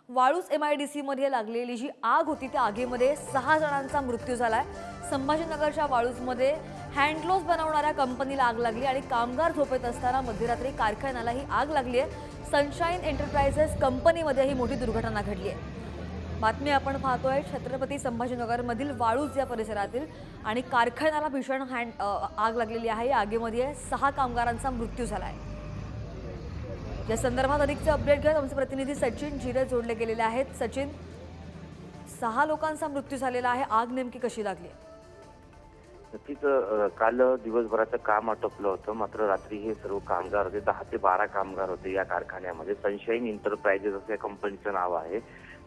Waluj MIDC मध्ये लागलेली जी आग होती त्या आगीमध्ये 6 जणांचा मृत्यू झालाय। संभाजीनगरच्या वाळूजमध्ये हँडग्लोव्स बनवणाऱ्या कंपनीला आग लागली आणि कामगार झोपेत असताना मध्यरात्री कारखान्याला ही आग लागली आहे। सनशाईन एंटरप्राइजेस कंपनीमध्ये ही मोठी दुर्घटना घडली आहे। बातमी आपण पाहतोय छत्रपती संभाजीनगरमधील वाळूज या परिसरातील आणि कारखान्याला भीषण आग लागलेली आहे। या आगीमध्ये 6 कामगारांचा मृत्यू झाला आहे। या संदर्भात अधिकचे अपडेट घेत आमचे प्रतिनिधी सचिन जिरे जोडले गेलेले आहेत। सचिन, 6 लोकांचा मृत्यू झालेला आहे, आग नेमकी कशी लागली? नक्कीच काल दिवसभराचं काम आटोपलं होतं, मात्र रात्री हे सर्व कामगार होते, 10 ते 12 कामगार होते या कारखान्यामध्ये। सनशाईन एंटरप्राइजेस असं या कंपनीचं नाव आहे।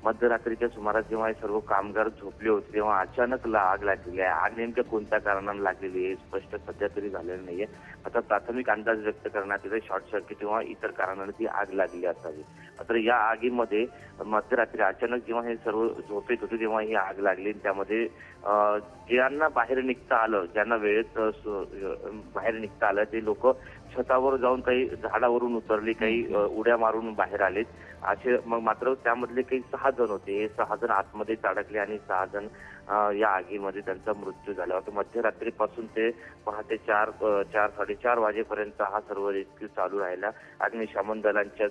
मध्यरात्रीच्या सुमारास जेव्हा हे सर्व कामगार झोपले होते तेव्हा अचानक आग लागलेली आहे। आग नेमक्या कोणत्या कारणाने लागलेली आहे स्पष्ट सध्या तरी झालेलं नाहीये। आता प्राथमिक अंदाज व्यक्त करण्यात येते शॉर्ट सर्किट किंवा इतर कारणाने ती आग लागली असावी। मात्र या आगीमध्ये मध्यरात्री अचानक जेव्हा हे सर्व झोपेत होते तेव्हा ही आग लागली। त्यामध्ये ज्यांना बाहेर निघता आलं, ज्यांना वेळेत बाहेर निघता आलं ते लोक छतावर जाऊन काही झाडावरून उतरले, काही उड्या मारून बाहेर आलेत असे। मग मात्र त्यामधले काही 6 जण होते, हे 6 जण आतमध्ये अडकले आणि 6 जण या आगीमध्ये त्यांचा मृत्यू झाला होता। मध्यरात्रीपासून ते पहाटे 4-4:30 वाजेपर्यंत हा सर्व रेस्क्यू चालू राहिला। अग्निशमन दलांच्या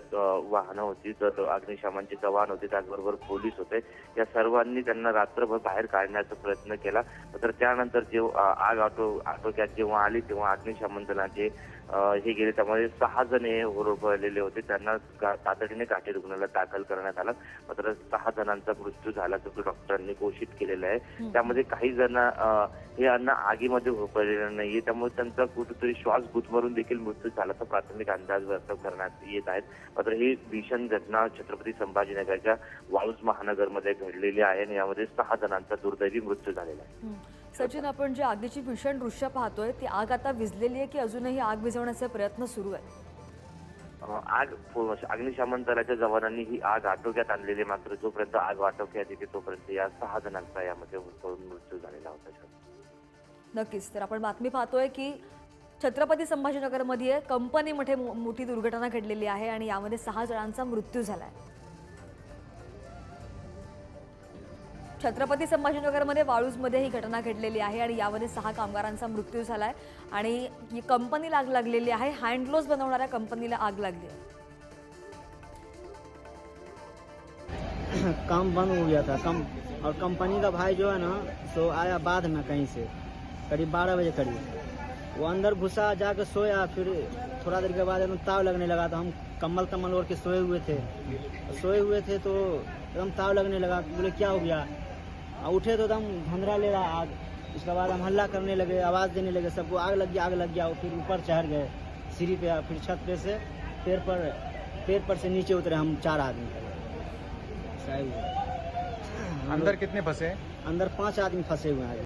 वाहनं होती, तर अग्निशमनचे जवान होते, त्याचबरोबर पोलीस होते। या सर्वांनी त्यांना रात्रभर बाहेर काढण्याचा प्रयत्न केला। तर त्यानंतर जेव्हा आग आटोक्यात जेव्हा आली तेव्हा अग्निशमन दलाचे हे गेले, त्यामध्ये 6 जण हे होरपळलेले होते, त्यांना तातडीने घाटी रुग्णालयात दाखल करण्यात आलं। मात्र 6 जणांचा मृत्यू झाल्याचं डॉक्टरांनी घोषित केलेलं आहे। त्यामध्ये काही जण हे आगीमध्ये होरपळलेले नाहीये, त्यामुळे त्यांचा कुठेतरी श्वास गुदमरून देखील मृत्यू झाल्याचा प्राथमिक अंदाज व्यक्त करण्यात येत आहेत। मात्र ही भीषण घटना छत्रपती संभाजीनगरच्या वाळूज महानगरमध्ये घडलेली आहे आणि यामध्ये 6 जणांचा दुर्दैवी मृत्यू झालेला आहे। सचिन, आपण जे आगीची भीषण दृश्य पाहतोय ती आग आता विझलेली आहे की अजूनही आग विझवण्याचे प्रयत्न सुरू आहेत? अग्निशमन दलाच्या जवानांनी ही आग आटोक्यात आणलेली, मात्र जोपर्यंत आग आटोक्यात येते तोपर्यंत या 6 जणांचा यामध्ये मृत्यू झालेला होता। नक्कीच, तर आपण बातमी पाहतोय की छत्रपती संभाजीनगरमध्ये कंपनीमध्ये मोठी दुर्घटना घडलेली आहे आणि यामध्ये 6 जणांचा मृत्यू झालाय। छत्रपती संभाजीनगरमध्ये वाळूजमध्ये ही घटना घडलेली आहे आणि यामध्ये 6 कामगारांचा मृत्यू झालाय आणि ही कंपनीला आग लागलेली आहे। हँडग्लोव्स बनवणाऱ्या कंपनीला आग लागली आहे। काम बंद हो गया था और कंपनी का भाई जो है ना सो आया बाद में कहीं से करीब 12 बजे करीब। वो अंदर घुसा, जाकर सोया, फिर थोड़ा देर के बाद एकदम ताव लगने लगा। तो हम कम्बल ओढ़ के सोए हुए थे तो एकदम ताव लगने लगा। बोले क्या हो गया? उठे तो एकदम धंधरा ले रहा आग। उसके बाद हम हल्ला करने लगे, आवाज़ देने लगे, सबको आग लग गया। और फिर ऊपर चढ़ गए सीढ़ी पे, फिर छत पे से पैर पर से नीचे उतरे हम 4 आदमी। अंदर कितने फंसे? अंदर 5 आदमी फंसे हुए हैं।